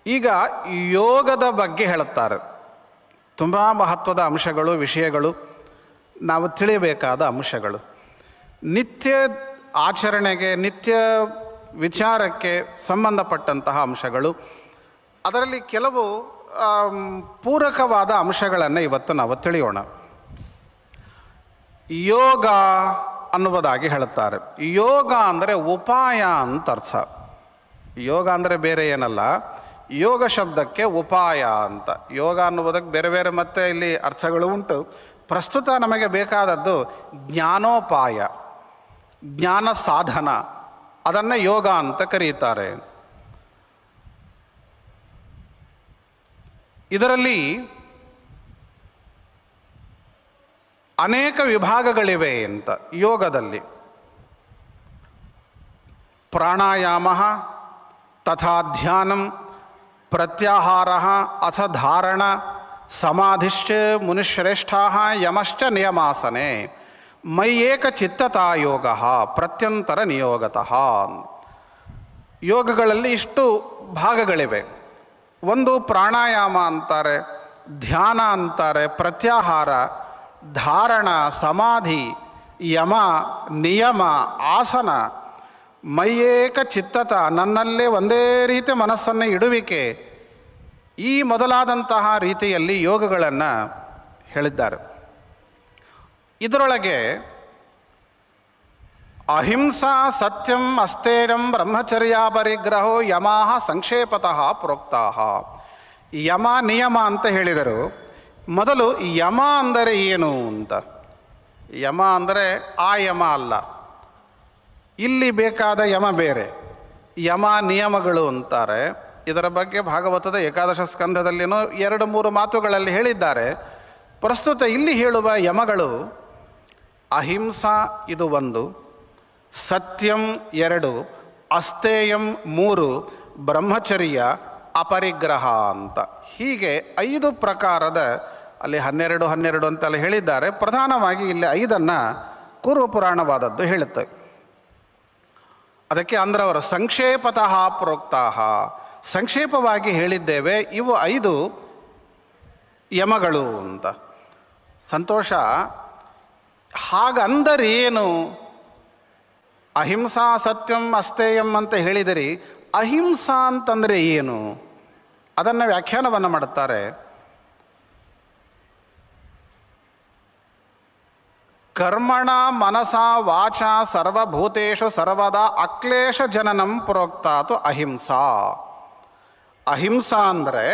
ಈಗ ಯೋಗದ ಬಗ್ಗೆ ಹೇಳುತ್ತಾರೆ. ತುಂಬ ಮಹತ್ವದ ಅಂಶಗಳು, ವಿಷಯಗಳು, ನಾವು ತಿಳಿಯಬೇಕಾದ ಅಂಶಗಳು. ನಿತ್ಯ ಆಚರಣೆಗೆ, ನಿತ್ಯ ವಿಚಾರಕ್ಕೆ ಸಂಬಂಧಪಟ್ಟಂತಹ ಅಂಶಗಳು. ಅದರಲ್ಲಿ ಕೆಲವು ಪೂರಕವಾದ ಅಂಶಗಳನ್ನು ಇವತ್ತು ನಾವು ತಿಳಿಯೋಣ. ಯೋಗ ಅನ್ನುವುದಾಗಿ ಹೇಳುತ್ತಾರೆ. ಯೋಗ ಅಂದರೆ ಉಪಾಯ ಅಂತ ಅರ್ಥ. ಯೋಗ ಅಂದರೆ ಬೇರೆ ಏನಲ್ಲ, ಯೋಗ ಶಬ್ದಕ್ಕೆ ಉಪಾಯ ಅಂತ. ಯೋಗ ಅನ್ನುವುದಕ್ಕೆ ಬೇರೆ ಬೇರೆ ಮತ್ತೆ ಇಲ್ಲಿ ಅರ್ಥಗಳು ಉಂಟು. ಪ್ರಸ್ತುತ ನಮಗೆ ಬೇಕಾದದ್ದು ಜ್ಞಾನೋಪಾಯ, ಜ್ಞಾನ ಸಾಧನ, ಅದನ್ನು ಯೋಗ ಅಂತ ಕರೀತಾರೆ. ಇದರಲ್ಲಿ ಅನೇಕ ವಿಭಾಗಗಳಿವೆ ಅಂತ ಯೋಗದಲ್ಲಿ. ಪ್ರಾಣಾಯಾಮ ತಥಾ ಧ್ಯಾನಂ ಪ್ರತ್ಯಾಹಾರ ಅಥ ಧಾರಣ ಸಮಾಧಿಶ್ಚ ಮುನಿಶ್ರೇಷ್ಠಾ ಯಮಶ್ಚ ನಿಯಮಾಸನೆ ಮಯ್ಯೇಕ ಚಿತ್ತತಾ ಯೋಗ ಪ್ರತ್ಯಂತರ ನಿಯೋಗತಃ. ಯೋಗಗಳಲ್ಲಿ ಇಷ್ಟು ಭಾಗಗಳಿವೆ. ಒಂದು ಪ್ರಾಣಾಯಾಮ ಅಂತಾರೆ, ಧ್ಯಾನ ಅಂತಾರೆ, ಪ್ರತ್ಯಾಹಾರ, ಧಾರಣ, ಸಮಾಧಿ, ಯಮ, ನಿಯಮ, ಆಸನ, ಮಯ್ಯೇಕ ಚಿತ್ತತ, ನನ್ನಲ್ಲೇ ಒಂದೇ ರೀತಿ ಮನಸ್ಸನ್ನು ಇಡುವಿಕೆ, ಈ ಮೊದಲಾದಂತಹ ರೀತಿಯಲ್ಲಿ ಯೋಗಗಳನ್ನು ಹೇಳಿದ್ದಾರೆ. ಇದರೊಳಗೆ ಅಹಿಂಸಾ ಸತ್ಯಂ ಅಸ್ತೇಯಂ ಬ್ರಹ್ಮಚರ್ಯ ಪರಿಗ್ರಹೋ ಯಮಾಹ ಸಂಕ್ಷೇಪತಃ ಪ್ರೋಕ್ತಾಹ. ಯಮ ನಿಯಮ ಅಂತ ಹೇಳಿದರು. ಮೊದಲು ಯಮ ಅಂದರೆ ಏನು ಅಂತ. ಯಮ ಅಂದರೆ ಆ ಯಮ ಅಲ್ಲ, ಇಲ್ಲಿ ಬೇಕಾದ ಯಮ ಬೇರೆ, ಯಮ ನಿಯಮಗಳು ಅಂತಾರೆ. ಇದರ ಬಗ್ಗೆ ಭಾಗವತದ ಏಕಾದಶ ಸ್ಕಂಧದಲ್ಲಿನೂ 2-3 ಮಾತುಗಳಲ್ಲಿ ಹೇಳಿದ್ದಾರೆ. ಪ್ರಸ್ತುತ ಇಲ್ಲಿ ಹೇಳುವ ಯಮಗಳು ಅಹಿಂಸಾ ಇದು 1, ಸತ್ಯಂ 2, ಅಸ್ತೇಯಂ 3, ಬ್ರಹ್ಮಚರ್ಯ, ಅಪರಿಗ್ರಹ ಅಂತ. ಹೀಗೆ 5 ಪ್ರಕಾರದ, ಅಲ್ಲಿ 12 ಅಂತೆಲ್ಲ ಹೇಳಿದ್ದಾರೆ. ಪ್ರಧಾನವಾಗಿ ಇಲ್ಲಿ 5 ಕೂರ್ವ ಪುರಾಣವಾದದ್ದು ಹೇಳುತ್ತೆ. ಅದಕ್ಕೆ ಅಂದ್ರವರು ಸಂಕ್ಷೇಪತಃ ಪ್ರೋಕ್ತಾಹ, ಸಂಕ್ಷೇಪವಾಗಿ ಹೇಳಿದ್ದೇವೆ, ಇವು 5 ಯಮಗಳು ಅಂತ. ಸಂತೋಷ. ಹಾಗಂದರೇನು? ಅಹಿಂಸಾ ಸತ್ಯಂ ಅಸ್ತೇಯಂ ಅಂತ ಹೇಳಿದಿರಿ, ಅಹಿಂಸಾ ಅಂತಂದರೆ ಏನು? ಅದನ್ನು ವ್ಯಾಖ್ಯಾನವನ್ನು ಮಾಡುತ್ತಾರೆ. ಕರ್ಮಣ ಮನಸ ವಾಚ ಸರ್ವಭೂತೇಷು ಸರ್ವದಾ ಅಕ್ಲೇಶ ಜನನಂ ಪ್ರೋಕ್ತಾತು ಅಹಿಂಸಾ. ಅಹಿಂಸಾ ಅಂದರೆ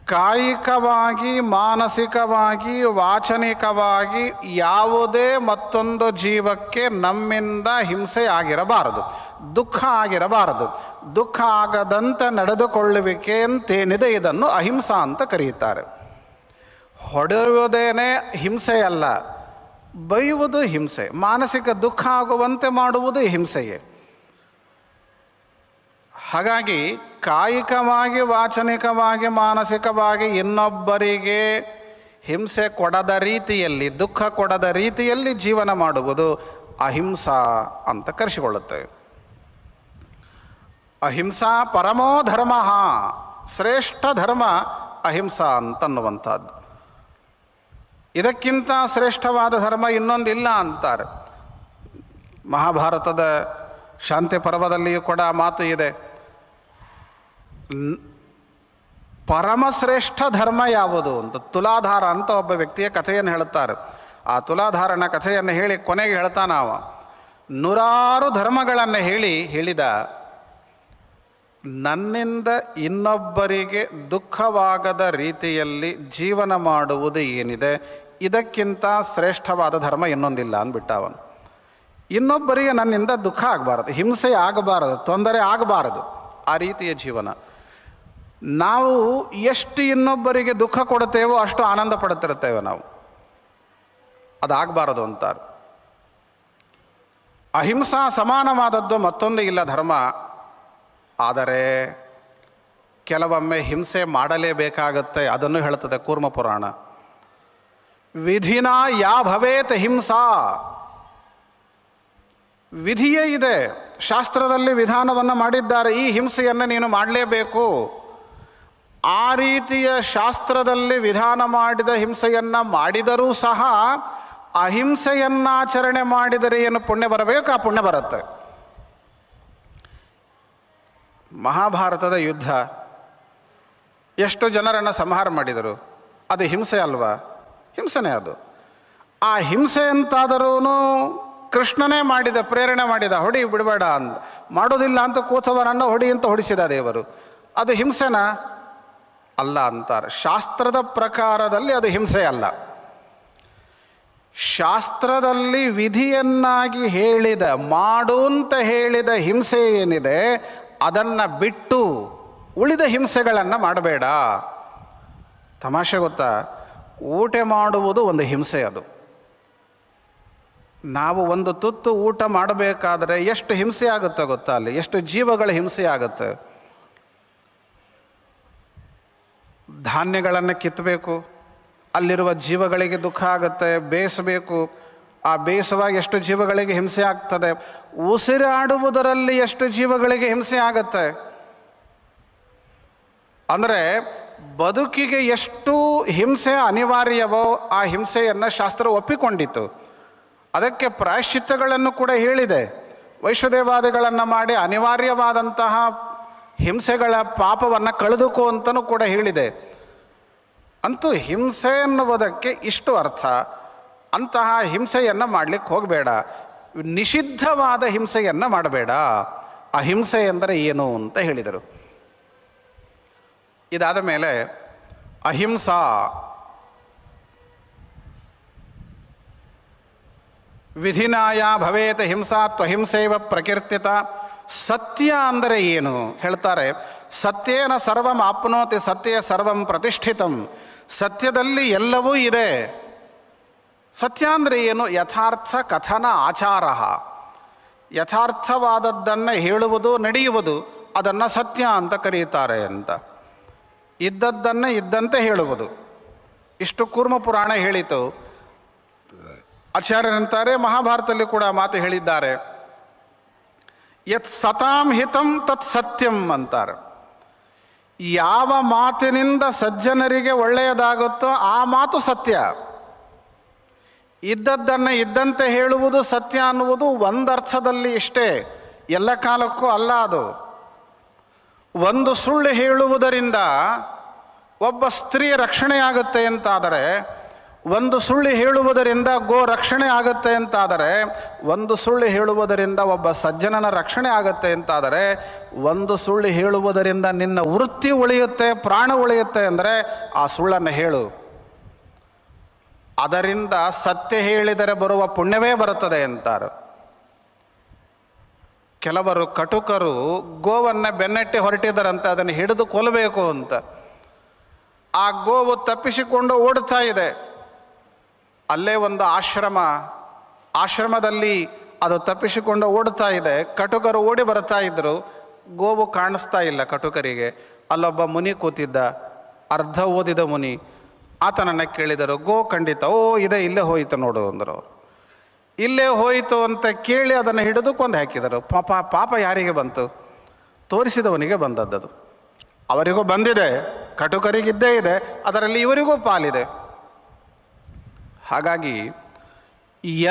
ಕಾಯಿಕವಾಗಿ, ಮಾನಸಿಕವಾಗಿ, ವಾಚನಿಕವಾಗಿ ಯಾವುದೇ ಮತ್ತೊಂದು ಜೀವಕ್ಕೆ ನಮ್ಮಿಂದ ಹಿಂಸೆ ಆಗಿರಬಾರದು, ದುಃಖ ಆಗಿರಬಾರದು. ದುಃಖ ಆಗದಂತೆ ನಡೆದುಕೊಳ್ಳುವಿಕೆ ಅಂತೇನಿದೆ, ಇದನ್ನು ಅಹಿಂಸಾ ಅಂತ ಕರೆಯುತ್ತಾರೆ. ಹೊಡೆಯುವುದೇನೇ ಹಿಂಸೆಯಲ್ಲ, ಬೈಯುವುದು ಹಿಂಸೆ, ಮಾನಸಿಕ ದುಃಖ ಆಗುವಂತೆ ಮಾಡುವುದು ಹಿಂಸೆಯೇ. ಹಾಗಾಗಿ ಕಾಯಿಕವಾಗಿ, ವಾಚನಿಕವಾಗಿ, ಮಾನಸಿಕವಾಗಿ ಇನ್ನೊಬ್ಬರಿಗೆ ಹಿಂಸೆ ಕೊಡದ ರೀತಿಯಲ್ಲಿ, ದುಃಖ ಕೊಡದ ರೀತಿಯಲ್ಲಿ ಜೀವನ ಮಾಡುವುದು ಅಹಿಂಸಾ ಅಂತ ಕರೆಸಿಕೊಳ್ಳುತ್ತೆ. ಅಹಿಂಸಾ ಪರಮೋ ಧರ್ಮ, ಶ್ರೇಷ್ಠ ಧರ್ಮ ಅಹಿಂಸಾ ಅಂತನ್ನುವಂಥದ್ದು. ಇದಕ್ಕಿಂತ ಶ್ರೇಷ್ಠವಾದ ಧರ್ಮ ಇನ್ನೊಂದಿಲ್ಲ ಅಂತಾರೆ. ಮಹಾಭಾರತದ ಶಾಂತಿ ಪರ್ವದಲ್ಲಿಯೂ ಕೂಡ ಮಾತು ಇದೆ. ಪರಮಶ್ರೇಷ್ಠ ಧರ್ಮ ಯಾವುದು ಅಂತ. ತುಲಾಧಾರ ಅಂತ ಒಬ್ಬ ವ್ಯಕ್ತಿಯ ಕಥೆಯನ್ನು ಹೇಳುತ್ತಾರೆ. ಆ ತುಲಾಧಾರನ ಕಥೆಯನ್ನು ಹೇಳಿ ಕೊನೆಗೆ ಹೇಳ್ತಾನಾವ, 100 ಧರ್ಮಗಳನ್ನು ಹೇಳಿದ, ನನ್ನಿಂದ ಇನ್ನೊಬ್ಬರಿಗೆ ದುಃಖವಾಗದ ರೀತಿಯಲ್ಲಿ ಜೀವನ ಮಾಡುವುದು ಏನಿದೆ, ಇದಕ್ಕಿಂತ ಶ್ರೇಷ್ಠವಾದ ಧರ್ಮ ಇನ್ನೊಂದಿಲ್ಲ ಅಂದ್ಬಿಟ್ಟ ಅವನು. ಇನ್ನೊಬ್ಬರಿಗೆ ನನ್ನಿಂದ ದುಃಖ ಆಗಬಾರದು, ಹಿಂಸೆ ಆಗಬಾರದು, ತೊಂದರೆ ಆಗಬಾರದು, ಆ ರೀತಿಯ ಜೀವನ. ನಾವು ಎಷ್ಟು ಇನ್ನೊಬ್ಬರಿಗೆ ದುಃಖ ಕೊಡುತ್ತೇವೋ ಅಷ್ಟು ಆನಂದ ಪಡುತ್ತಿರುತ್ತೇವೆ ನಾವು, ಅದಾಗಬಾರದು ಅಂತಾರೆ. ಅಹಿಂಸಾ ಸಮಾನವಾದದ್ದು ಮತ್ತೊಂದು ಇಲ್ಲ ಧರ್ಮ. ಆದರೆ ಕೆಲವೊಮ್ಮೆ ಹಿಂಸೆ ಮಾಡಲೇಬೇಕಾಗತ್ತೆ, ಅದನ್ನು ಹೇಳುತ್ತದೆ ಕೂರ್ಮ ಪುರಾಣ. ವಿಧಿನ ಯಾ ಭವೇತ್ ಹಿಂಸಾ, ವಿಧಿಯೇ ಇದೆ. ಶಾಸ್ತ್ರದಲ್ಲಿ ವಿಧಾನವನ್ನು ಮಾಡಿದ್ದಾರೆ, ಈ ಹಿಂಸೆಯನ್ನು ನೀನು ಮಾಡಲೇಬೇಕು. ಆ ರೀತಿಯ ಶಾಸ್ತ್ರದಲ್ಲಿ ವಿಧಾನ ಮಾಡಿದ ಹಿಂಸೆಯನ್ನು ಮಾಡಿದರೂ ಸಹ ಅಹಿಂಸೆಯನ್ನಾಚರಣೆ ಮಾಡಿದರೆ ಏನು ಪುಣ್ಯ ಬರಬೇಕು? ಆ ಪುಣ್ಯ ಬರುತ್ತೆ. ಮಹಾಭಾರತದ ಯುದ್ಧ ಎಷ್ಟು ಜನರನ್ನು ಸಂಹಾರ ಮಾಡಿದರು? ಅದು ಹಿಂಸೆ ಅಲ್ವಾ? ಹಿಂಸೆನೇ ಅದು. ಆ ಹಿಂಸೆ ಅಂತಾದರೂ ಕೃಷ್ಣನೇ ಮಾಡಿದ, ಪ್ರೇರಣೆ ಮಾಡಿದ, ಹೊಡಿ ಬಿಡಬೇಡ ಅಂತ. ಮಾಡೋದಿಲ್ಲ ಅಂತ ಕೂತವನನ್ನು ಹೊಡಿ ಅಂತ ಹೊಡಿಸಿದ ದೇವರು. ಅದು ಹಿಂಸೆನಾ? ಅಲ್ಲ ಅಂತಾರೆ. ಶಾಸ್ತ್ರದ ಪ್ರಕಾರದಲ್ಲಿ ಅದು ಹಿಂಸೆ ಅಲ್ಲ. ಶಾಸ್ತ್ರದಲ್ಲಿ ವಿಧಿಯನ್ನಾಗಿ ಹೇಳಿದ, ಮಾಡು ಅಂತ ಹೇಳಿದ ಹಿಂಸೆ ಏನಿದೆ ಅದನ್ನು ಬಿಟ್ಟು ಉಳಿದ ಹಿಂಸೆಗಳನ್ನು ಮಾಡಬೇಡ. ತಮಾಷೆ ಗೊತ್ತಾ? ಊಟ ಮಾಡುವುದು ಒಂದು ಹಿಂಸೆ. ಅದು ನಾವು ಒಂದು ತುತ್ತು ಊಟ ಮಾಡಬೇಕಾದ್ರೆ ಎಷ್ಟು ಹಿಂಸೆ ಆಗುತ್ತೆ ಗೊತ್ತಾ? ಅಲ್ಲಿ ಎಷ್ಟು ಜೀವಗಳ ಹಿಂಸೆ ಆಗುತ್ತೆ. ಧಾನ್ಯಗಳನ್ನು ಕಿತ್ತಬೇಕು, ಅಲ್ಲಿರುವ ಜೀವಗಳಿಗೆ ದುಃಖ ಆಗುತ್ತೆ. ಬೇಯಿಸಬೇಕು, ಆ ಬೇಯಿಸುವಾಗ ಎಷ್ಟು ಜೀವಗಳಿಗೆ ಹಿಂಸೆ ಆಗ್ತದೆ. ಉಸಿರಾಡುವುದರಲ್ಲಿ ಎಷ್ಟು ಜೀವಗಳಿಗೆ ಹಿಂಸೆ ಆಗುತ್ತೆ. ಅಂದರೆ ಬದುಕಿಗೆ ಎಷ್ಟು ಹಿಂಸೆ ಅನಿವಾರ್ಯವೋ ಆ ಹಿಂಸೆಯನ್ನು ಶಾಸ್ತ್ರ ಒಪ್ಪಿಕೊಂಡಿತು. ಅದಕ್ಕೆ ಪ್ರಾಯಶ್ಚಿತ್ತಗಳನ್ನು ಕೂಡ ಹೇಳಿದೆ. ವೈಶ್ವದೇವಾದಿಗಳನ್ನು ಮಾಡಿ ಅನಿವಾರ್ಯವಾದಂತಹ ಹಿಂಸೆಗಳ ಪಾಪವನ್ನು ಕಳೆದುಕೋ ಅಂತಲೂ ಕೂಡ ಹೇಳಿದೆ. ಅಂತೂ ಹಿಂಸೆ ಎನ್ನುವುದಕ್ಕೆ ಇಷ್ಟು ಅರ್ಥ. ಅಂತಹ ಹಿಂಸೆಯನ್ನು ಮಾಡಲಿಕ್ಕೆ ಹೋಗಬೇಡ. ನಿಷಿದ್ಧವಾದ ಹಿಂಸೆಯನ್ನು ಮಾಡಬೇಡ. ಅಹಿಂಸೆ ಎಂದರೆ ಏನು ಅಂತ ಹೇಳಿದರು. ಇದಾದ ಮೇಲೆ ಅಹಿಂಸಾ ವಿಧಿನಾಯ ಭವೇತ ಹಿಂಸಾ ತ್ವಹಿಂಸೇವ ಪ್ರಕೀರ್ತಿತ. ಸತ್ಯ ಅಂದರೆ ಏನು ಹೇಳ್ತಾರೆ. ಸತ್ಯೇನ ಸರ್ವಂ ಆಪ್ನೋತಿ ಸತ್ಯ ಸರ್ವಂ ಪ್ರತಿಷ್ಠಿತಂ. ಸತ್ಯದಲ್ಲಿ ಎಲ್ಲವೂ ಇದೆ. ಸತ್ಯ ಅಂದರೆ ಏನು? ಯಥಾರ್ಥ ಕಥನ ಆಚಾರ. ಯಥಾರ್ಥವಾದದ್ದನ್ನು ಹೇಳುವುದು, ನಡೆಯುವುದು, ಅದನ್ನು ಸತ್ಯ ಅಂತ ಕರೀತಾರೆ ಅಂತ. ಇದ್ದದ್ದನ್ನು ಇದ್ದಂತೆ ಹೇಳುವುದು. ಇಷ್ಟು ಕೂರ್ಮ ಪುರಾಣ ಹೇಳಿತು. ಆಚಾರ್ಯರಂತಾರೆ, ಮಹಾಭಾರತದಲ್ಲಿ ಕೂಡ ಮಾತು ಹೇಳಿದ್ದಾರೆ. ಯತ್ ಸತಾಂ ಹಿತಂ ತತ್ ಸತ್ಯಂ ಅಂತಾರೆ. ಯಾವ ಮಾತಿನಿಂದ ಸಜ್ಜನರಿಗೆ ಒಳ್ಳೆಯದಾಗುತ್ತೋ ಆ ಮಾತು ಸತ್ಯ. ಇದ್ದದ್ದನ್ನು ಇದ್ದಂತೆ ಹೇಳುವುದು ಸತ್ಯ ಅನ್ನುವುದು ಒಂದರ್ಥದಲ್ಲಿ ಇಷ್ಟೇ, ಎಲ್ಲ ಕಾಲಕ್ಕೂ ಅಲ್ಲ. ಅದು ಒಂದು ಸುಳ್ಳು ಹೇಳುವುದರಿಂದ ಒಬ್ಬ ಸ್ತ್ರೀ ರಕ್ಷಣೆಯಾಗುತ್ತೆ ಅಂತಾದರೆ, ಒಂದು ಸುಳ್ಳು ಹೇಳುವುದರಿಂದ ಗೋ ರಕ್ಷಣೆ ಆಗುತ್ತೆ ಅಂತಾದರೆ, ಒಂದು ಸುಳ್ಳು ಹೇಳುವುದರಿಂದ ಒಬ್ಬ ಸಜ್ಜನನ ರಕ್ಷಣೆ ಆಗುತ್ತೆ ಅಂತಾದರೆ, ಒಂದು ಸುಳ್ಳು ಹೇಳುವುದರಿಂದ ನಿನ್ನ ವೃತ್ತಿ ಉಳಿಯುತ್ತೆ, ಪ್ರಾಣ ಉಳಿಯುತ್ತೆ ಅಂದರೆ ಆ ಸುಳ್ಳನ್ನು ಹೇಳು. ಅದರಿಂದ ಸತ್ಯ ಹೇಳಿದರೆ ಬರುವ ಪುಣ್ಯವೇ ಬರುತ್ತದೆ ಅಂತಾರೆ. ಕೆಲವರು ಕಟುಕರು ಗೋವನ್ನು ಬೆನ್ನಟ್ಟಿ ಹೊರಟಿದ್ದರಂತೆ, ಅದನ್ನು ಹಿಡಿದು ಕೊಲ್ಲಬೇಕು ಅಂತ. ಆ ಗೋವು ತಪ್ಪಿಸಿಕೊಂಡು ಓಡುತ್ತಾ ಇದೆ. ಅಲ್ಲೇ ಒಂದು ಆಶ್ರಮದಲ್ಲಿ ಅದು ತಪ್ಪಿಸಿಕೊಂಡು ಓಡುತ್ತಾ ಇದೆ. ಕಟುಕರು ಓಡಿ ಬರ್ತಾ ಇದ್ದರು. ಗೋವು ಕಾಣಿಸ್ತಾ ಇಲ್ಲ ಕಟುಕರಿಗೆ. ಅಲ್ಲೊಬ್ಬ ಮುನಿ ಕೂತಿದ್ದ, ಅರ್ಧ ಓದಿದ ಮುನಿ. ಆತನನ್ನು ಕೇಳಿದರು, ಗೋ ಖಂಡಿತ, ಓ ಇದೆ, ಇಲ್ಲೇ ಹೋಯಿತು ನೋಡು ಅಂದರು. ಇಲ್ಲೇ ಹೋಯಿತು ಅಂತ ಕೇಳಿ ಅದನ್ನು ಹಿಡಿದು ಕೊಂದು ಹಾಕಿದರು. ಪಾಪ ಯಾರಿಗೆ ಬಂತು? ತೋರಿಸಿದವನಿಗೆ ಬಂದದ್ದು. ಅವರಿಗೂ ಬಂದಿದೆ, ಕಟುಕರಿಗಿದ್ದೇ ಇದೆ, ಅದರಲ್ಲಿ ಇವರಿಗೂ ಪಾಲಿದೆ. ಹಾಗಾಗಿ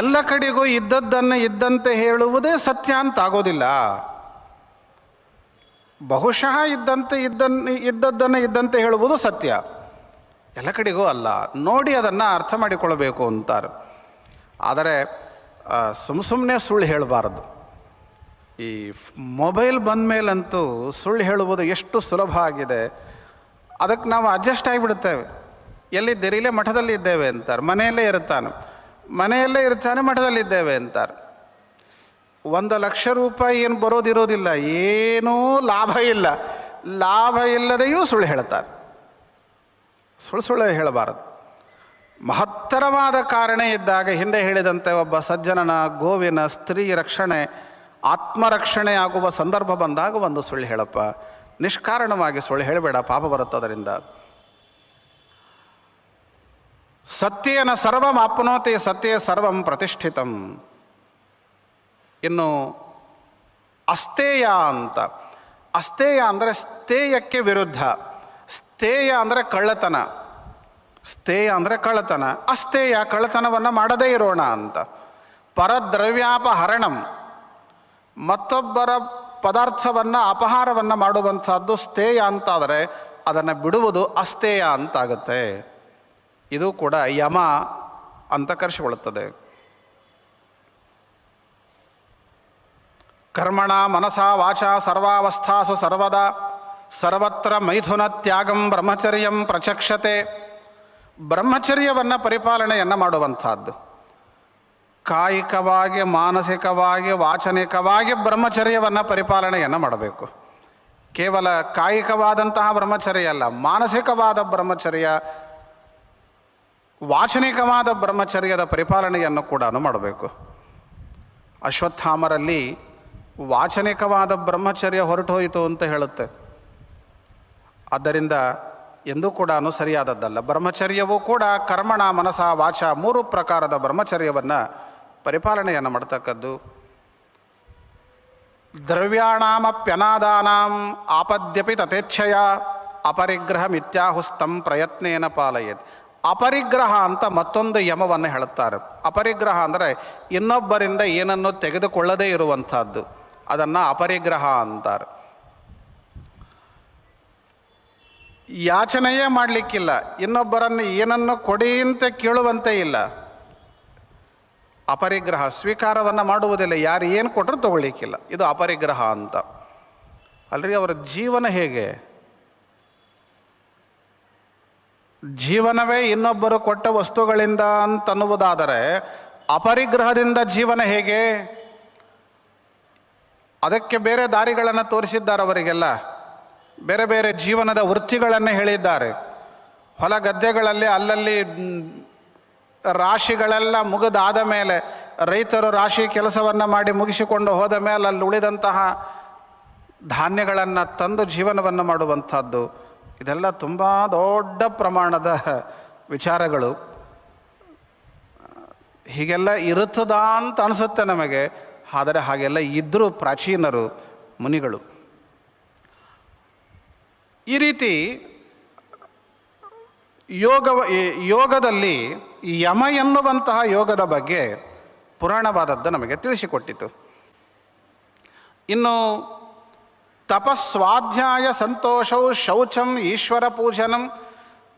ಎಲ್ಲ ಕಡೆಗೂ ಇದ್ದದ್ದನ್ನು ಇದ್ದಂತೆ ಹೇಳುವುದೇ ಸತ್ಯ ಅಂತ ಆಗೋದಿಲ್ಲ. ಬಹುಶಃ ಇದ್ದದ್ದನ್ನು ಇದ್ದಂತೆ ಹೇಳುವುದು ಸತ್ಯ, ಎಲ್ಲ ಕಡೆಗೂ ಅಲ್ಲ. ನೋಡಿ ಅದನ್ನು ಅರ್ಥ ಮಾಡಿಕೊಳ್ಳಬೇಕು ಅಂತಾರೆ. ಆದರೆ ಸುಮ್ಮನೆ ಸುಳ್ಳು ಹೇಳಬಾರದು. ಈ ಮೊಬೈಲ್ ಬಂದ ಮೇಲಂತೂ ಸುಳ್ಳು ಹೇಳುವುದು ಎಷ್ಟು ಸುಲಭ ಆಗಿದೆ. ಅದಕ್ಕೆ ನಾವು ಅಡ್ಜಸ್ಟ್ ಆಗಿಬಿಡುತ್ತೇವೆ. ಎಲ್ಲಿದ್ದೀರಿ? ಇಲ್ಲೇ ಮಠದಲ್ಲಿ ಇದ್ದೇವೆ ಅಂತಾರೆ. ಮನೆಯಲ್ಲೇ ಇರ್ತಾನೆ, ಮಠದಲ್ಲಿದ್ದೇವೆ ಅಂತಾರೆ. 1,00,000 ರೂಪಾಯಿ ಏನು ಬರೋದಿರೋದಿಲ್ಲ, ಏನೂ ಲಾಭ ಇಲ್ಲದೆಯೂ ಸುಳ್ಳು ಹೇಳ್ತಾರೆ. ಸುಳ್ಳು ಹೇಳಬಾರದು. ಮಹತ್ತರವಾದ ಕಾರಣ ಇದ್ದಾಗ, ಹಿಂದೆ ಹೇಳಿದಂತೆ ಒಬ್ಬ ಸಜ್ಜನನ, ಗೋವಿನ, ಸ್ತ್ರೀ ರಕ್ಷಣೆ, ಆತ್ಮರಕ್ಷಣೆ ಆಗುವ ಸಂದರ್ಭ ಬಂದಾಗ ಒಂದು ಸುಳ್ಳು ಹೇಳಪ್ಪ. ನಿಷ್ಕಾರಣವಾಗಿ ಸುಳ್ಳು ಹೇಳಬೇಡ, ಪಾಪ ಬರುತ್ತದರಿಂದ. ಸತ್ಯೇನ ಸರ್ವಂ ಆಪ್ನೋತಿ ಸತ್ಯೇ ಸರ್ವಂ ಪ್ರತಿಷ್ಠಿತಂ. ಇನ್ನು ಅಸ್ತೇಯ ಅಂತ. ಅಸ್ತೇಯ ಅಂದರೆ ಸ್ಥೇಯಕ್ಕೆ ವಿರುದ್ಧ. ಸ್ಥೇಯ ಅಂದರೆ ಕಳ್ಳತನ. ಸ್ಥೇಯ ಅಂದರೆ ಕಳ್ಳತನ. ಅಸ್ತೇಯ ಕಳ್ಳತನವನ್ನು ಮಾಡದೇ ಇರೋಣ ಅಂತ. ಪರದ್ರವ್ಯಾಪಹರಣಂ, ಮತ್ತೊಬ್ಬರ ಪದಾರ್ಥವನ್ನು ಅಪಹಾರವನ್ನು ಮಾಡುವಂಥದ್ದು ಸ್ಥೇಯ ಅಂತಾದರೆ ಅದನ್ನು ಬಿಡುವುದು ಅಸ್ತೇಯ ಅಂತಾಗುತ್ತೆ. ಇದು ಕೂಡ ಯಮ ಅಂತ ಕರೆಸಿಕೊಳ್ಳುತ್ತದೆ. ಕರ್ಮಣ ಮನಸಾ ವಾಚಾ ಸರ್ವಾವಸ್ಥಾಸು ಸರ್ವದಾ ಸರ್ವತ್ರ ಮೈಥುನ ತ್ಯಾಗಂ ಬ್ರಹ್ಮಚರ್ಯಂ ಪ್ರಚಕ್ಷತೆ. ಬ್ರಹ್ಮಚರ್ಯವನ್ನು ಪರಿಪಾಲನೆಯನ್ನು ಮಾಡುವಂಥದ್ದು. ಕಾಯಿಕವಾಗಿ, ಮಾನಸಿಕವಾಗಿ, ವಾಚನಿಕವಾಗಿ ಬ್ರಹ್ಮಚರ್ಯವನ್ನು ಪರಿಪಾಲನೆಯನ್ನು ಮಾಡಬೇಕು. ಕೇವಲ ಕಾಯಿಕವಾದಂತಹ ಬ್ರಹ್ಮಚರ್ಯ ಅಲ್ಲ, ಮಾನಸಿಕವಾದ ಬ್ರಹ್ಮಚರ್ಯ, ವಾಚನಿಕವಾದ ಬ್ರಹ್ಮಚರ್ಯದ ಪರಿಪಾಲನೆಯನ್ನು ಕೂಡ ಮಾಡಬೇಕು. ಅಶ್ವತ್ಥಾಮರಲ್ಲಿ ವಾಚನಿಕವಾದ ಬ್ರಹ್ಮಚರ್ಯ ಹೊರಟು ಹೋಯಿತು ಅಂತ ಹೇಳುತ್ತೆ. ಆದ್ದರಿಂದ ಎಂದೂ ಕೂಡ ಸರಿಯಾದದ್ದಲ್ಲ. ಬ್ರಹ್ಮಚರ್ಯವೂ ಕೂಡ ಕರ್ಮಣ ಮನಸ ವಾಚ 3 ಪ್ರಕಾರದ ಬ್ರಹ್ಮಚರ್ಯವನ್ನು ಪರಿಪಾಲನೆಯನ್ನು ಮಾಡ್ತಕ್ಕದ್ದು. ದ್ರವ್ಯಾಣಾಮಪ್ಯನಾದಾನಾಂ ಆಪದ್ಯಪಿ ತಥೇಚ್ಛಯ ಅಪರಿಗ್ರಹ ಮಿಥ್ಯಾಹುಸ್ತಂ ಪ್ರಯತ್ನೇನ ಪಾಲಯೇತ್. ಅಪರಿಗ್ರಹ ಅಂತ ಮತ್ತೊಂದು ಯಮವನ್ನು ಹೇಳುತ್ತಾರೆ. ಅಪರಿಗ್ರಹ ಅಂದರೆ ಇನ್ನೊಬ್ಬರಿಂದ ಏನನ್ನು ತೆಗೆದುಕೊಳ್ಳದೇ ಇರುವಂಥದ್ದು, ಅದನ್ನು ಅಪರಿಗ್ರಹ ಅಂತಾರೆ. ಯಾಚನೆಯೇ ಮಾಡಲಿಕ್ಕಿಲ್ಲ, ಇನ್ನೊಬ್ಬರನ್ನು ಏನನ್ನು ಕೊಡಿ ಅಂತ ಕೇಳುವಂತೆ ಇಲ್ಲ. ಅಪರಿಗ್ರಹ, ಸ್ವೀಕಾರವನ್ನು ಮಾಡುವುದಿಲ್ಲ, ಯಾರು ಏನು ಕೊಟ್ಟರು ತಗೊಳ್ಳಿಕ್ಕಿಲ್ಲ, ಇದು ಅಪರಿಗ್ರಹ ಅಂತ. ಅಲ್ರಿ, ಅವರ ಜೀವನ ಹೇಗೆ? ಜೀವನವೇ ಇನ್ನೊಬ್ಬರು ಕೊಟ್ಟ ವಸ್ತುಗಳಿಂದ ಅಂತನ್ನುವುದಾದರೆ ಅಪರಿಗ್ರಹದಿಂದ ಜೀವನ ಹೇಗೆ? ಅದಕ್ಕೆ ಬೇರೆ ದಾರಿಗಳನ್ನು ತೋರಿಸಿದ್ದಾರೆ ಅವರಿಗೆಲ್ಲ. ಬೇರೆ ಬೇರೆ ಜೀವನದ ವೃತ್ತಿಗಳನ್ನು ಹೇಳಿದ್ದಾರೆ. ಹೊಲ ಗದ್ದೆಗಳಲ್ಲಿ ಅಲ್ಲಲ್ಲಿ ರಾಶಿಗಳೆಲ್ಲ ಮುಗಿದಾದ ಮೇಲೆ, ರೈತರು ರಾಶಿ ಕೆಲಸವನ್ನು ಮಾಡಿ ಮುಗಿಸಿಕೊಂಡು ಹೋದ ಮೇಲೆ ಅಲ್ಲಿ ಉಳಿದಂತಹ ಧಾನ್ಯಗಳನ್ನು ತಂದು ಜೀವನವನ್ನು ಮಾಡುವಂಥದ್ದು, ಇದೆಲ್ಲ ತುಂಬ ದೊಡ್ಡ ಪ್ರಮಾಣದ ವಿಚಾರಗಳು. ಹೀಗೆಲ್ಲ ಇರುತ್ತದ ಅಂತ ಅನಿಸುತ್ತೆ ನಮಗೆ, ಆದರೆ ಹಾಗೆಲ್ಲ ಇದ್ದರೂ ಪ್ರಾಚೀನರು, ಮುನಿಗಳು. ಈ ರೀತಿ ಯೋಗದಲ್ಲಿ ಯಮ ಎನ್ನುವಂತಹ ಯೋಗದ ಬಗ್ಗೆ ಪುರಾಣವಾದದ್ದು ನಮಗೆ ತಿಳಿಸಿಕೊಟ್ಟಿತು. ಇನ್ನು ತಪಸ್ವಾಧ್ಯಾಯ ಸಂತೋಷೌ ಶೌಚಂ ಈಶ್ವರ ಪೂಜನಂ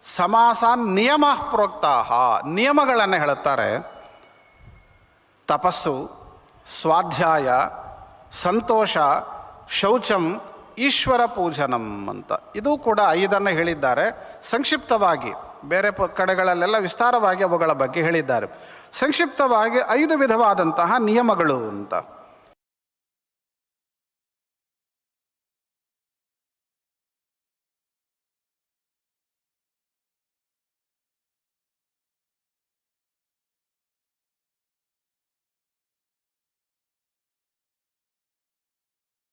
ಸಮಾಸ ನಿಯಮ ಪ್ರೋಕ್ತಾಹ. ನಿಯಮಗಳನ್ನು ಹೇಳುತ್ತಾರೆ. ತಪಸ್ಸು, ಸ್ವಾಧ್ಯಾಯ, ಸಂತೋಷ, ಶೌಚಂ, ಈಶ್ವರ ಪೂಜನಂ ಅಂತ. ಇದು ಕೂಡ 5 ಹೇಳಿದ್ದಾರೆ ಸಂಕ್ಷಿಪ್ತವಾಗಿ. ಬೇರೆ ಕಡೆಗಳಲ್ಲೆಲ್ಲ ವಿಸ್ತಾರವಾಗಿ ಅವುಗಳ ಬಗ್ಗೆ ಹೇಳಿದ್ದಾರೆ. ಸಂಕ್ಷಿಪ್ತವಾಗಿ 5 ವಿಧವಾದಂತಹ ನಿಯಮಗಳು ಅಂತ.